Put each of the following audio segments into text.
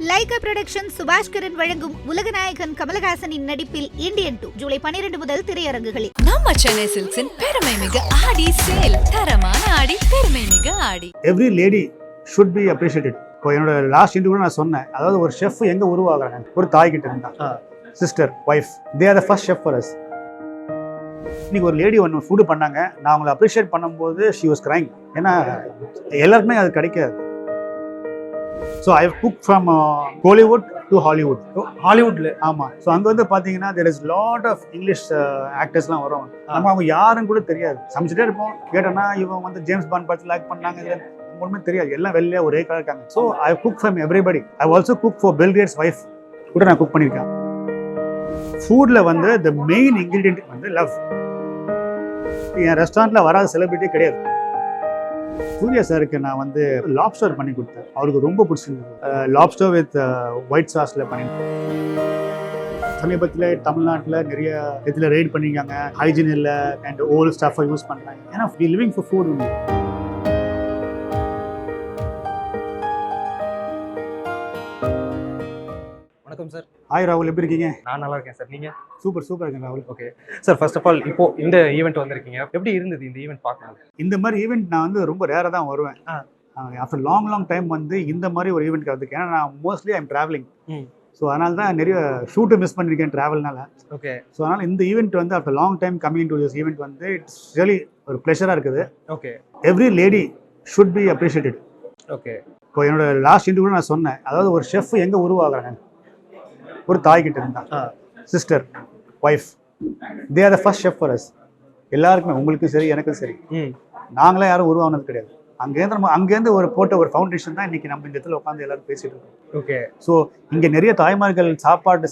Lyca production Subaskaran வழங்கும் உலகநாயகன் கமலஹாசனின் நடிப்பில் இந்தியன் 2 ஜூலை 12 முதல் திரையரங்குகளில். நம்ம சென்னை சில்க்ஸின் பெருமை மிகு ஆடி சேல். தரமான ஆடி, பெருமை மிகு ஆடி. Every lady should be appreciated. இப்போ என்னோட லாஸ்ட் இன்டர்வியூ நான் சொன்னேன், அதாவது ஒரு ஷெஃப் எங்க உருவாகுறாங்க, ஒரு தாய் கிட்ட இருந்தா, sister, wife, they are the first chef for us. இன்னைக்கு ஒரு லேடி ஒன்று ஃபுட்டு பண்ணாங்க, நான் அவங்களை அப்ரிஷியேட் பண்ணும்போது ஷி வாஸ் கிரைங். ஏன்னா எல்லாருக்குமே அது கிடைக்காது. So I cook from Kollywood to Hollywood. ஹாலிவுட்ல ஆமாம். ஸோ அங்கே வந்து பார்த்தீங்கன்னா there is lot of English ஆக்டர்ஸ்லாம் வரும். நம்ம அவங்க யாருன்னு கூட தெரியாது. சமைச்சிட்டே இருப்போம், கேட்டோன்னா இவங்க வந்து ஜேம்ஸ் பாண்ட் படத்தில் லைக் பண்ணாங்க, இதில் ஒன்றுமே தெரியாது, எல்லாம் வெளியே ஒரே கலர் இருக்காங்க. So I cook from everybody. I also cook for Bill Gates wife கூட நான் குக் பண்ணியிருக்கேன். ஃபுட்டில் வந்து த மெயின் இன்க்ரீடியன்ட் வந்து லவ். என் ரெஸ்டாரண்ட்டில் வராத செலிபிரிட்டி கிடையாது. சூர்யா சாருக்கு நான் வந்து லாப்ஸ்டர் பண்ணி கொடுத்தேன், அவருக்கு ரொம்ப பிடிச்சிருந்தது. லாப்ஸ்டர் வித் ஒயிட் சாஸில் பண்ணியிருக்கேன். சமீபத்தில் தமிழ்நாட்டில் நிறைய இதில் ரெய்ட் பண்ணியிருக்காங்க, ஹைஜீன் இல்லை அண்ட் ஓல்டு ஸ்டாஃபை யூஸ் பண்ணுறாங்க. ஏன்னா வி லிவிங் ஃபார் ஃபுட். வணக்கம் சார். ஹாய் ராகுல், எப்படி இருக்கீங்க? நான் நல்லா இருக்கேன் சார். நீங்க? சூப்பர் இருக்கேன் ராகுல். Okay sir, first of all இப்போ இந்த ஈவெண்ட் வந்திருக்கீங்க, எப்படி இருந்தது இந்த ஈவெண்ட் பார்க்கும்போது? இந்த மாதிரி ஈவெண்ட் நான் வந்து ரொம்ப ரேராக தான் வருவேன். ஆஃப்டர் லாங் டைம் வந்து இந்த மாதிரி ஒரு ஈவெண்ட் வந்திருக்கேன். ஏன்னா நான் மோஸ்ட்லி ஐம் ட்ராவலிங். ஸோ அதனால தான் நிறைய ஷூட்டு மிஸ் பண்ணியிருக்கேன் ட்ராவல்னால. ஓகே. ஸோ அதனால் இந்த ஈவெண்ட் வந்து after long time coming to this event வந்து இட்ஸ் ரியலி ஒரு ப்ளஷராக இருக்குது. Okay. Every lady should be appreciated. Okay. இப்போ என்னோட லாஸ்ட் இன்டர்வியூ நான் சொன்னேன், அதாவது ஒரு ஷெஃப் எங்கே உருவாகுறாங்க, ஒரு தாய் கிட்ட இருந்தா, sister, wife, they are the first chef for us. எல்லாருக்குமே, உங்களுக்கும் சரி எனக்கும் சரி, நாங்களே யாரும் உருவானது கிடையாது. அங்கேருந்து ஒரு போட்ட ஒரு ஃபவுண்டேஷன் தான் இன்னைக்கு நம்ம இந்த இடத்துல உட்காந்து எல்லாரும் பேசிட்டு இருக்கோம். ஓகே. ஸோ இங்கே நிறைய தாய்மார்கள் சாப்பாடு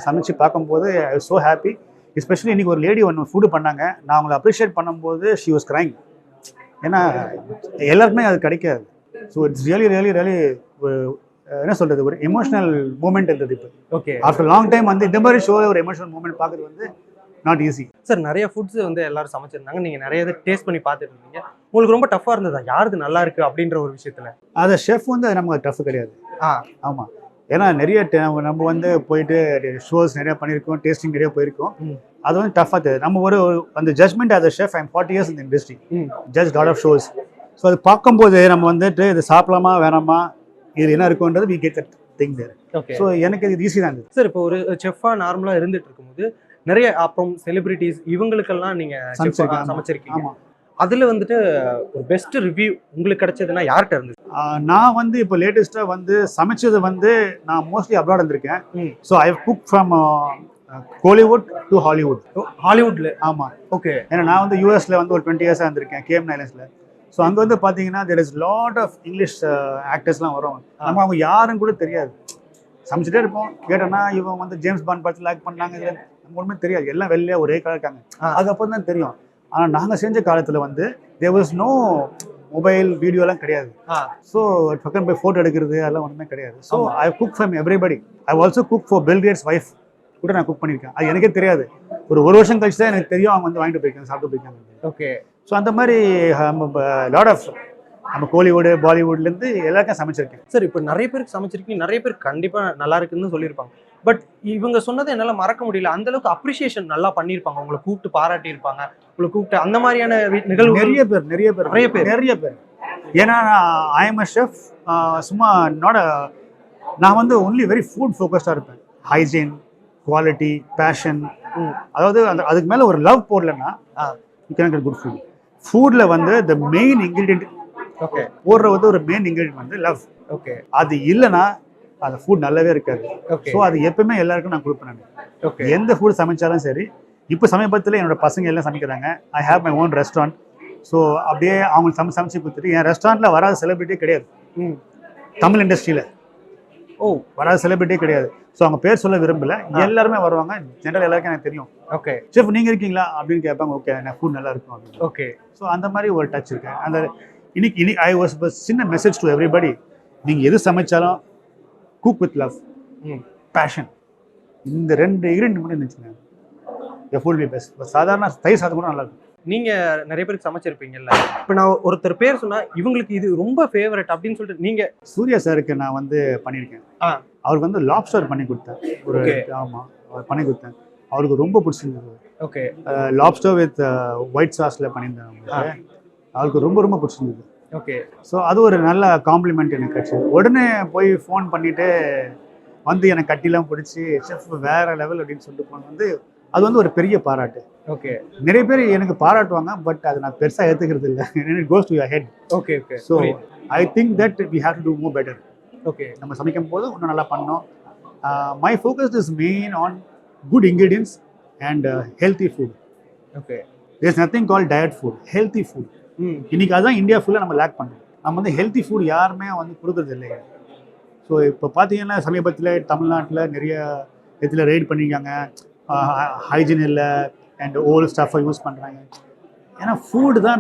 சமைச்சு பார்க்கும்போது I was so happy. Especially இன்னைக்கு ஒரு லேடி ஒன்று ஃபுட்டு பண்ணாங்க, நான் அவங்களை அப்ரிஷியேட் பண்ணும்போது ஷி வாஸ் கிரைங். ஏன்னா எல்லாருக்குமே அது கிடைக்காது. ஸோ இட்ஸ் ரியலி என்ன சொல்றது, ஒரு எமோஷனல் மூமெண்ட் இருந்தது. இப்போ ஓகே, ஆஃப்டர் லாங் டைம் வந்து இந்த மாதிரி ஷோ ஒரு எமோஷனல் மூமெண்ட் பார்க்குறது வந்து நாட் ஈஸி. சார், நிறைய ஃபுட்ஸ் வந்து எல்லாரும் சமைச்சிருந்தாங்க, நீங்க நிறைய இதை டேஸ்ட் பண்ணி பார்த்துட்டு இருந்தீங்க, உங்களுக்கு ரொம்ப டஃபா இருந்ததா யாருது நல்லா இருக்கு அப்படின்ற ஒரு விஷயத்துல? அதை ஷெஃப் வந்து நமக்கு டஃப் கிடையாது. ஆமாம், ஏன்னா நிறைய நம்ம வந்து போயிட்டு ஷோஸ் நிறைய பண்ணியிருக்கோம், டேஸ்டிங் நிறைய போயிருக்கோம். அது வந்து டஃப்பாக தெரியுது. நம்ம ஒரு அந்த judgment as a chef, I'm 40 years in the industry, judge lot of shows. So அது பார்க்கும்போது நம்ம வந்துட்டு இது சாப்பிடலாமா வேணாமா, இது என்ன இருக்குன்றது we get that thing there. So எனக்கு இது ஈஸி தான் இருந்தது. சார், இப்போ ஒரு செஃப்பா நார்மலா இருந்துட்டு இருக்கும்போது நிறைய அப்புறம் செலிபிரிட்டிஸ் இவங்களுக்கெல்லாம் நீங்க சமைச்சிருக்கீங்க. அதுல வந்துட்டு ஒரு பெஸ்ட் ரிவ்யூ உங்களுக்கு கிடைச்சதுன்னா யார்கிட்ட இருந்தது? நான் வந்து இப்போ லேட்டஸ்டா வந்து சமைச்சது வந்து நான் மோஸ்ட்லி அப்ராட் இருந்திருக்கேன். So I cook from Kollywood to Hollywood. ஹாலிவுட்ல? ஆமாம். ஓகே. ஏன்னா நான் வந்து யூஎஸ்ல வந்து ஒரு 20 years இருந்திருக்கேன், கேம் ஐலண்ட்ஸ்ல. ஸோ அங்கே வந்து பார்த்தீங்கன்னா there is lot of English ஆக்டர்ஸ்லாம் வரும். நம்ம அவங்க யாருன்னு கூட தெரியாது. சமைச்சிட்டே இருப்போம், கேட்டோன்னா இவங்க வந்து ஜேம்ஸ் பாண்ட் படத்தில் லைக் பண்ணாங்க, இதில் நம்ம ஒன்றுமே தெரியாது, எல்லாம் வெளியே ஒரே கலர் இருக்காங்க. அதுக்கப்புறம் தான் தெரியும். ஆனால் நாங்கள் செஞ்ச காலத்தில் வந்து தேர் வாஸ் நோ மொபைல் வீடியோலாம் கிடையாது. ஸோ பக்கம் போய் ஃபோட்டோ எடுக்கிறது அதெல்லாம் ஒன்றுமே கிடையாது. So I cook from everybody. I also cook for Bill Gates wife கூட நான் குக் பண்ணியிருக்கேன். அது எனக்கே தெரியாது, ஒரு வருஷம் கழிச்சு தான் எனக்கு தெரியும் அவங்க வந்து வாங்கிட்டு போயிருக்காங்க, சாப்பிட்டு போயிருக்காங்க. ஓகே. ஸோ அந்த மாதிரி லாட் ஆஃப் நம்ம கோலிவுட் பாலிவுட்லேருந்து எல்லாருக்கும் சமைச்சிருக்கேன். சார், இப்போ நிறைய பேருக்கு சமைச்சிருக்கீங்க, நிறைய பேர் கண்டிப்பாக நல்லா இருக்குன்னு சொல்லியிருப்பாங்க. பட் இவங்க சொன்னதை என்னால் மறக்க முடியல, அந்த அளவுக்கு அப்ரிசியேஷன் நல்லா பண்ணியிருப்பாங்க, உங்களை கூப்பிட்டு பாராட்டி இருப்பாங்க, உங்களை கூப்பிட்டு அந்த மாதிரியான நிகழ்வு நிறைய பேர். ஏன்னா ஐ எம் அ ஷெஃப், சும்மா நான் வந்து ஒன்லி வெரி ஃபுட் ஃபோக்கஸ்டாக இருப்பேன். ஹைஜீன், குவாலிட்டி, பேஷன், அதாவது அதுக்கு மேலே ஒரு லவ் போடலன்னா you can get good food. ஃபுட்டில் வந்து த மெயின் இன்க்ரீடியன்ட், ஓகே, போடுற வந்து ஒரு மெயின் இன்க்ரீடியன்ட் வந்து லவ். ஓகே. அது இல்லைன்னா அந்த ஃபுட் நல்லாவே இருக்காது. ஸோ அது எப்பவுமே எல்லாருக்கும் நான் கொடுப்பேன். ஓகே. எந்த ஃபுட் சமைச்சாலும் சரி. இப்போ சமீபத்தில் என்னோட பசங்க எல்லாம் சமைக்கிறாங்க. I have my own restaurant. So அப்படியே அவங்க சமைச்சு கொடுத்துட்டு, என் ரெஸ்டாரண்ட்டில் வராத செலிபிரிட்டியே கிடையாது தமிழ் இண்டஸ்ட்ரியில். வராத செலிபிரிட்டியே கிடையாது. ஸோ அவங்க பேர் சொல்ல விரும்பல, எல்லாருமே வருவாங்க. ஜென்ரல் எல்லாருக்கும் எனக்கு தெரியும். ஓகே. ஷெஃப் நீங்கள் இருக்கீங்களா அப்படின்னு கேட்பாங்க. ஓகே, எனக்கு ஃபுட் நல்லா இருக்கும் அப்படின்னு. ஓகே. ஸோ அந்த மாதிரி ஒரு டச் இருக்கு. அந்த இன்னைக்கு ஐ வாஸ் சின்ன மெசேஜ் டு எவ்ரிபடி, நீங்கள் எது சமைச்சாலும் குக் வித் லவ், பேஷன். இந்த 2 இன்கிரிடியன்ட் மட்டும் இருந்துச்சுங்க, எ ஃபுல் பி பெஸ்ட். சாதாரண தயிர் சாதம் கூட நல்லா இருக்கும். நீங்க நிறைய பேருக்கு சமைச்சிருப்பீங்கல்ல, இப்ப நான் ஒருத்தர் பேர் சொன்னா இவங்களுக்கு இது ரொம்ப ஃபேவரட் அப்படின்னு சொல்லிட்டு நீங்க சூர்யா சாருக்கு நான் வந்து பண்ணியிருக்கேன். அவருக்கு வந்து லாப்ஸ்டர் பண்ணி கொடுத்தேன் ஒரு. ஆமா, அவர் பண்ணி கொடுத்தேன். அவருக்கு ரொம்ப பிடிச்சிருந்தது. ஓகே, லாப்ஸ்டர் வித் ஒயிட் சாஸ்ல பண்ணியிருந்தேன் அவங்களுக்கு. அவருக்கு ரொம்ப ரொம்ப பிடிச்சிருந்தது. ஓகே, ஸோ அது ஒரு நல்ல காம்ப்ளிமெண்ட் எனக்கு கிடைச்சது. உடனே போய் ஃபோன் பண்ணிட்டு வந்து எனக்கு கட்டிலாம் பிடிச்சி செஃப் வேற லெவல் அப்படின்னு சொல்லிட்டு போனது வந்து அது வந்து ஒரு பெரிய பாராட்டு. ஓகே, நிறைய பேர் எனக்கு பாராட்டுவாங்க, பட் அது நான் பெருசா ஏத்துக்கிறது இல்லை. It goes to your head. Okay, okay. So I think that we have to do more better. Okay, நம்ம சமைக்கும் போது இன்னும் நல்லா பண்ணோம். My focus is main on good ingredients and healthy food. Okay, there is nothing call diet food, healthy food. இன்னைக்கு அதுதான் India ஃபுல்லாக நம்ம லேக் பண்ணுறோம். நம்ம வந்து ஹெல்த்தி ஃபுட் யாருமே வந்து கொடுக்குறது இல்லை. ஸோ இப்போ பார்த்தீங்கன்னா சமீபத்தில் தமிழ்நாட்டில் நிறைய இடத்துல ரெய்ட் பண்ணியிருக்காங்க. ஹைஜீன் இல்லை அண்ட் ஓல்டு ஸ்டஃப்பை யூஸ் பண்ணுறாங்க. ஏன்னா ஃபுட் தான்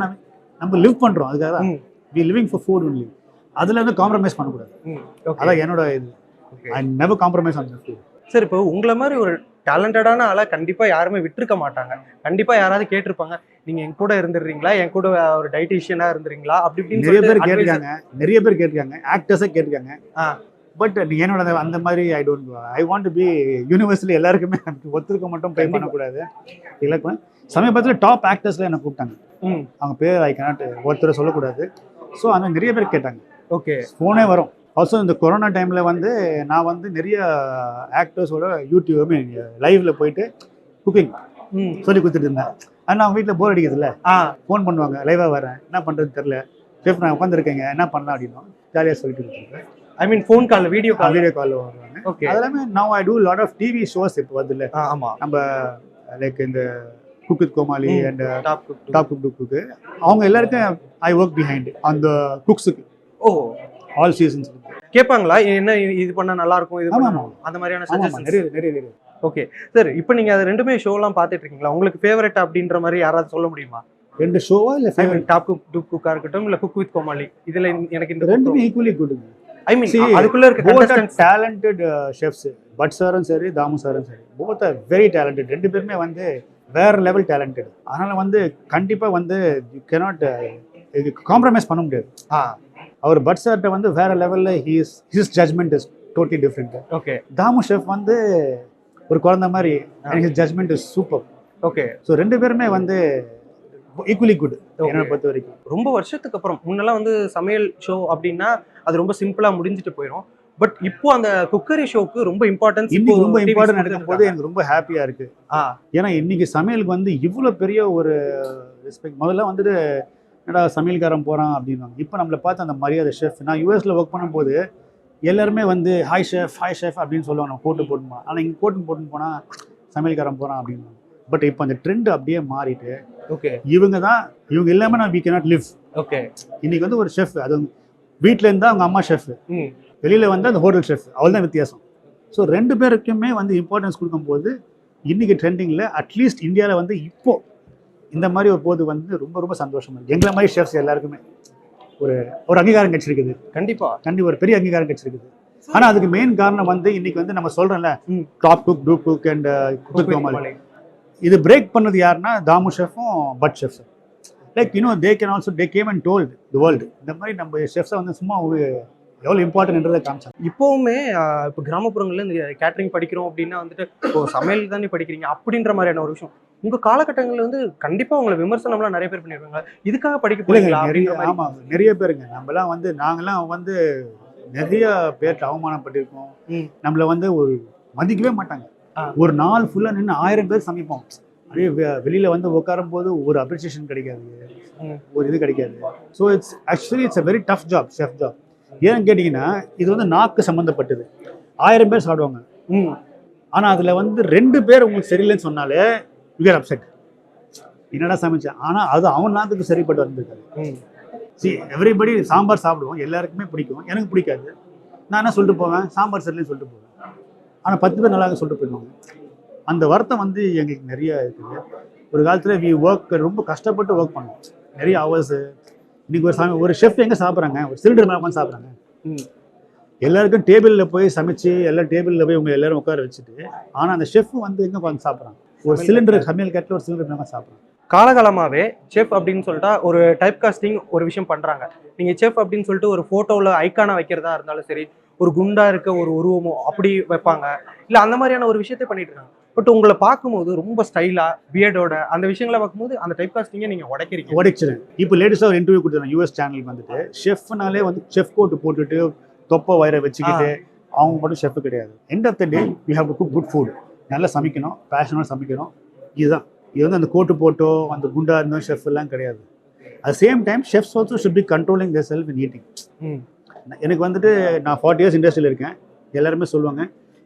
நம்ம லிவ் பண்ணுறோம். அதுக்காக தான் we living for food only. அதில் வந்து காம்ப்ரமைஸ் பண்ணக்கூடாது. அதான் என்னோட இது. I never compromise on the food. Sir, இப்போ உங்களை மாதிரி ஒரு டேலண்டடான ஆளை கண்டிப்பா யாருமே விட்டுருக்க மாட்டாங்க. கண்டிப்பா யாராவது கேட்டிருப்பாங்க, நீங்க என் கூட இருந்துடுறீங்களா, என் கூட ஒரு டயட்டீஷியனா இருந்துறீங்களா அப்படி இப்படின்னு நிறைய பேர் கேட்டிருக்காங்க. நிறைய பேர் கேட்டிருக்காங்க, ஆக்டர்ஸே கேட்டிருக்காங்க. பட் என்னோட அந்த மாதிரி I want to be universally எல்லாருக்குமே ஒத்துருக்க மட்டும் ட்ரை பண்ணக்கூடாது. இல்லை, சமீபத்தில் டாப் ஆக்டர்ஸ்ல என்ன கூப்பிட்டாங்க. அவங்க பேர் ஐ கேனாட் ஒருத்தரை சொல்லக்கூடாது. ஸோ அந்த நிறைய பேர் கேட்டாங்க. ஓகே, ஃபோனே வரும். ஆல்சோ இந்த கொரோனா டைமில் வந்து நான் வந்து நிறைய ஆக்டர்ஸோட யூடியூப் லைவ்ல போயிட்டு குக்கிங் சொல்லி கொடுத்துட்டு இருந்தேன். ஆனால் அவங்க வீட்டில் போர் அடிக்கிறதுல ஃபோன் பண்ணுவாங்க, லைவாக வரேன், என்ன பண்ணுறதுன்னு தெரில, ஷெஃப் நான் உட்காந்துருக்கேங்க, என்ன பண்ணலாம் அப்படின்னா ஜாலியாக சொல்லிட்டு இருக்கேன். ஐ மீன் ஃபோன் கால், வீடியோ காலில் வருவாங்க. ஓகே, அதெல்லாமே now I do lot of TV shows இப்போ வருது இல்லை. ஆமாம், நம்ம லைக் இந்த cook with Comali and top cook அவங்க எல்லாருக்கும் ஐ ஒர்க் பிஹைண்ட் அந்த குக்ஸுக்கு. ஆல் சீசன்ஸ் கேட்பாங்களா, என்ன இது பண்ணா நல்லா இருக்கும், இது அந்த மாதிரியான சஜஷன்ஸ் நிறைய. ஓகே சார், இப்போ நீங்க அது ரெண்டுமே ஷோலாம் பார்த்துட்டு இருக்கீங்களா? உங்களுக்கு ஃபேவரட் அப்படின்ற மாதிரி யாராவது சொல்ல முடியுமா? ரெண்டு ஷோவா இல்ல ஃபேவரட்? டாப் குக்கா இருக்கட்டும் இல்ல குக் வித் கோமாளி, இதுல எனக்கு இந்த ரெண்டுமே ஈக்குவலி குட். ஐ மீன் அதுக்குள்ள இருக்க கண்டஸ்டன்ட்ஸ் டேலண்டட் ஷெஃப்ஸ். பட் சாரும் சரி, தாமு சாரும் சரி, both are very talented. ரெண்டு பேருமே வந்து வேற லெவல் டேலண்டட். அதனால வந்து கண்டிப்பா வந்து யூ cannot காம்ப்ரமைஸ் பண்ண முடியாது. அவர் பட் சார்ட்ட வந்து வேற லெவல்ல his judgment is totally different. Okay, Damu chef வந்து ஒரு குழந்தை மாதிரி and his judgment is super. Okay, so ரெண்டு பேருமே வந்து ஈக்குவலி குட் என்னை பொறுத்த வரைக்கும். ரொம்ப வருஷத்துக்கு அப்புறம் முன்னெல்லாம் வந்து சமையல் ஷோ அப்படின்னா அது ரொம்ப சிம்பிளா முடிஞ்சிட்டு போயிடும். பட் இப்போ அந்த குக்கரி ஷோக்கு ரொம்ப இம்பார்ட்டன்ஸ், இன்னைக்கு ரொம்ப இம்பார்ட்டன்ட் எடுக்கும் போது எனக்கு ரொம்ப ஹாப்பியா இருக்கு. ஏன்னா இன்னைக்கு சமையலுக்கு வந்து இவ்வளோ பெரிய ஒரு ரெஸ்பெக்ட். முதல்ல வந்துட்டு என்னடா சமையல்காரன் போகிறான் அப்படின்வாங்க. இப்போ நம்மளை பார்த்து அந்த மரியாதை. ஷெஃப், நான் யூஎஸில் ஒர்க் பண்ணும்போது எல்லாருமே வந்து ஹாய் ஷெஃப் அப்படின்னு சொல்லுவாங்க, நம்ம கோட்டு போட்டுமா. ஆனால் இங்கே போட்டுன்னு போனால் சமையல்காரன் போகிறான் அப்படின்னு. பட் இப்போ அந்த ட்ரெண்ட் அப்படியே மாறிட்டு, ஓகே, இவங்க இல்லாமல் நான் வி கேனாட் லிவ். ஓகே, இன்னைக்கு வந்து ஒரு ஷெஃப், அது வீட்டில் இருந்தால் அவங்க அம்மா ஷெஃப், வெளியில் வந்து அந்த ஹோட்டல் ஷெஃப், அவ்வளோதான் வித்தியாசம். ஸோ ரெண்டு பேருக்குமே வந்து இம்பார்ட்டன்ஸ் கொடுக்கும்போது இன்னைக்கு ட்ரெண்டிங்கில் அட்லீஸ்ட் இந்தியாவில் வந்து இப்போ இந்த மாதிரி ஒரு போது வந்து ரொம்ப ரொம்ப சந்தோஷமா இருக்கு. எங்களை மாதிரி ஷெஃப்ஸ் எல்லாருக்குமே ஒரு அங்கீகாரம் கிடைச்சிருக்குது. கண்டிப்பா ஒரு பெரிய அங்கீகாரம் கிடைச்சிருக்குது. ஆனா அதுக்கு மெயின் காரணம் வந்து இன்னைக்கு வந்து நம்ம சொல்றோம்ல, top cook, dupe cook and cook with Comali. இது பிரேக் பண்ணது யாருன்னா தாமு ஷெஃப்பும் but chefs. Like they can also they came and told the world இந்த மாதிரி நம்ம ஷெஃப்ஸை வந்து சும்மா எவ்வளோ இம்பார்ட்டன்ட்ன்றதை காமிச்சாங்க. இப்போவுமே இப்போ கிராமப்புறங்கள்ல இந்த கேட்டரிங் படிக்கிறோம் அப்படின்னா வந்துட்டு இப்போ சமையல் தானே படிக்கிறீங்க அப்படின்ற மாதிரியான ஒரு விஷயம் உங்க காலகட்டங்களில் வந்து கண்டிப்பா உங்களை விமர்சனம்லாம் நிறைய பேர் பண்ணிருக்காங்க. இதுக்காக படிக்க போறீங்களா? ஆமா, நிறைய பேருங்க. நம்மலாம் வந்து நாங்கெல்லாம் வந்து நிறைய பேர்கிட்ட அவமானப்பட்டிருக்கோம். நம்மள வந்து ஒரு மதிக்கவே மாட்டாங்க. ஒரு நாள் ஃபுல்லா நின்று 1000 பேர் சமைப்போம். அப்படியே வெளியில வந்து உட்காரும் போது ஒரு அப்ரிசியேஷன் கிடைக்காது, ஒரு இது கிடைக்காது. So it's a very tough job, chef job. ஏன்னு கேட்டீங்கன்னா இது வந்து நாக்கு சம்மந்தப்பட்டது. 1000 பேர் சாப்பிடுவாங்க. ஆனா அதுல வந்து 2 பேர் உங்களுக்கு சரியில்லைன்னு சொன்னாலே யூ கேட் அப்செட். என்னடா சமைச்சேன், ஆனா அது அவன் நாக்குக்கு சரிப்பட்டு வந்திருக்காரு. எவ்ரிபடி சாம்பார் சாப்பிடுவோம், எல்லாருக்குமே பிடிக்கும், எனக்கு பிடிக்காது. நான் என்ன சொல்லிட்டு போவேன், சாம்பார் சரியில்லைன்னு சொல்லிட்டு போவேன். ஆனா 10 பேர் நல்லா சொல்லிட்டு போயிடுவாங்க. அந்த வருத்தம் வந்து எங்களுக்கு நிறைய இருக்குது. ஒரு காலத்துல ரொம்ப கஷ்டப்பட்டு ஒர்க் பண்ணுவோம், நிறைய ஹவர்ஸ். இன்னைக்கு ஒரு ஷெஃப் எங்க சாப்பிட்றாங்க, ஒரு சிலிண்டர் மேலே உட்காந்து சாப்பிட்றாங்க. எல்லாருக்கும் டேபிளில் போய் சமைச்சு எல்லாம் டேபிளில் போய் உங்க எல்லாரும் உட்கார வச்சுட்டு, ஆனால் அந்த ஷெஃப் வந்து எங்கே உட்காந்து சாப்பிட்றாங்க, ஒரு சிலிண்டர் சமையல் கட்டில் ஒரு சிலிண்டர் மேலே சாப்பிட்றாங்க. காலகாலமாவே செஃப் அப்படின்னு சொல்லிட்டா ஒரு டைப் காஸ்டிங் ஒரு விஷயம் பண்றாங்க. நீங்க செஃப் அப்படின்னு சொல்லிட்டு ஒரு போட்டோல ஐக்கானா வைக்கிறதா இருந்தாலும் சரி, ஒரு குண்டா இருக்க ஒரு உருவமோ அப்படி வைப்பாங்க, இல்ல அந்த மாதிரியான ஒரு விஷயத்தை பண்ணிட்டு இருக்காங்க. பட் உங்களை பார்க்கும்போது ரொம்ப ஸ்டைலா பியர்டோட அந்த விஷயங்களை பார்க்கும்போது அந்த டைப் காஸ்டிங்கை நீங்க உடைக்கிறீங்க. உடைச்சிருங்க. இப்போ லேட்டஸ்டாக ஒரு இன்டர்வியூ கொடுத்தாங்க யூஎஸ் சேனலுக்கு வந்துட்டு, ஷெஃப்னாலே வந்து செஃப் கோட்டு போட்டுட்டு தொப்பை வயிறை வச்சுக்கிட்டு அவங்க மட்டும் ஷெஃப் கிடையாது. End of the day you have to cook good food. நல்லா சமைக்கணும், பேஷனோட சமைக்கணும். இதுதான். இது வந்து அந்த கோட்டு போட்டோ அந்த குண்டா இருந்தோம் ஷெஃப் எல்லாம் கிடையாது. At same time chefs also should be controlling their self in eating. எனக்கு வந்துட்டு நான் 40 இயர்ஸ் இண்டஸ்ட்ரியில் இருக்கேன். எல்லாருமே சொல்லுவாங்க.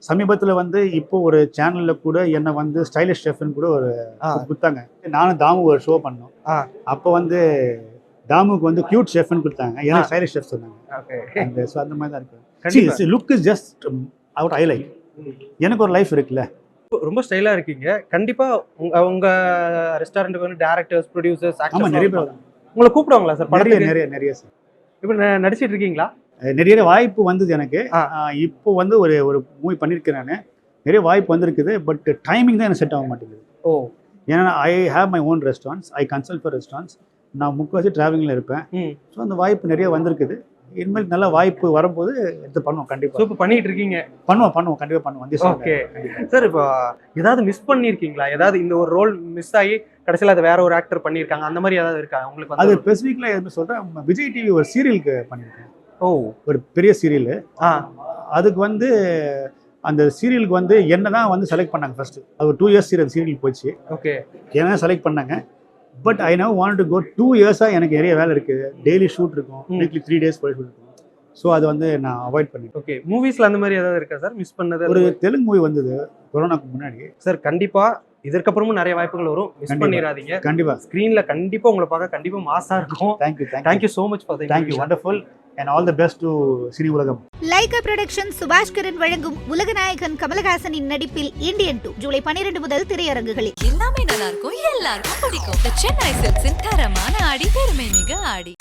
சமீபத்தில் வந்து இப்போ ஒரு சேனலில் கூட என்னை வந்து ஸ்டைலிஷ் ஷெஃப்னு கூட ஒரு கொடுத்தாங்க. நானும் தாமு ஒரு ஷோ பண்ணோம். அப்போ வந்து தாமுக்கு வந்து கியூட் ஷெஃப்னு கொடுத்தாங்க, எனக்கு ஸ்டைலிஷ் ஷெஃப் சொன்னாங்க. அந்த ஸோ அந்த மாதிரி தான் இருக்கு. Look is just out highlight. எனக்கு ஒரு லைஃப் இருக்குல்ல. ரொம்ப ஸ்டைலா இருக்கீங்க. கண்டிப்பா உங்க ரெஸ்டாரண்ட்டுக்கு வந்து டைரக்டர்ஸ், ப்ரொடியூசர்ஸ், ஆமா, ஆக்டர்ஸ் நிறைய பேர் உங்களை கூப்பிடுவாங்களா சார்? நிறைய சார். இப்போ நடிச்சிட்டு இருக்கீங்களா? நிறைய வாய்ப்பு வந்தது எனக்கு. இப்போ வந்து ஒரு மூவி பண்ணியிருக்கேன் நான். நிறைய வாய்ப்பு வந்திருக்குது. பட் டைமிங் தான் எனக்கு செட் ஆக மாட்டேங்குது. ஏன்னா I have my own restaurants, I consult for restaurants. நான் முக்கால்வாசி டிராவலிங்கில் இருப்பேன். ஸோ அந்த வாய்ப்பு நிறைய வந்திருக்குது. இனிமேல் நல்ல வாய்ப்பு வரும்போது எடுத்து பண்ணுவோம். கண்டிப்பாக இப்போ பண்ணிட்டு இருக்கீங்க. பண்ணுவோம் கண்டிப்பாக பண்ணுவோம். ஓகே சார், இப்போ ஏதாவது மிஸ் பண்ணியிருக்கீங்களா? ஏதாவது இந்த ஒரு ரோல் மிஸ் ஆகி கடைசியில் அதை வேற ஒரு ஆக்டர் பண்ணியிருக்காங்க, அந்த மாதிரி ஏதாவது இருக்கா உங்களுக்கு? அது ஸ்பெசிஃபிக்லாம் எதுவும் சொல்கிறேன். விஜய் டிவி ஒரு சீரியலுக்கு பண்ணியிருக்கேன். ஒரு பெரிய சீரியல். அதுக்கு வந்து அந்த சீரியலுக்கு வந்து என்ன தான் வந்து செலக்ட் பண்ணாங்க ஃபர்ஸ்ட். அது ஒரு 2 இயர்ஸ் சீரியல் போச்சு. ஓகே, என்ன செலக்ட் பண்ணாங்க. But I now want to go. 2 இயர்ஸாக எனக்கு நிறைய வேலை இருக்குது. டெய்லி ஷூட் இருக்கும், வீக்லி 3 days போய் ஷூட் இருக்கும். ஸோ அது வந்து நான் அவாய்ட் பண்ணிட்டேன். ஓகே, மூவிஸ்ல அந்த மாதிரி ஏதாவது இருக்கா சார் மிஸ் பண்ணது? ஒரு தெலுங்கு மூவி வந்தது கொரோனாக்கு முன்னாடி. சார் கண்டிப்பா இதற்கப்புறமும் நிறைய வாய்ப்புகள் வரும், மிஸ் பண்ணிடாதீங்க. கண்டிப்பா ஸ்கிரீன்ல கண்டிப்பா உங்களை பார்க்க கண்டிப்பா மாசா இருக்கும். Thank you so much for the thank you, wonderful and all the best to Cini Ulagam. Lyca productions Subaskaran வழங்கும் உலகநாயகன் கமலஹாசனின் நடிப்பில் இந்தியன் 2 ஜூலை 12 முதல் திரையரங்குகளில். எல்லாமே நல்லா இருக்கும், எல்லாருக்கும் பிடிக்கும். The Chennai Silks-இன் தரமான ஆடி பெருமை மிக ஆடி.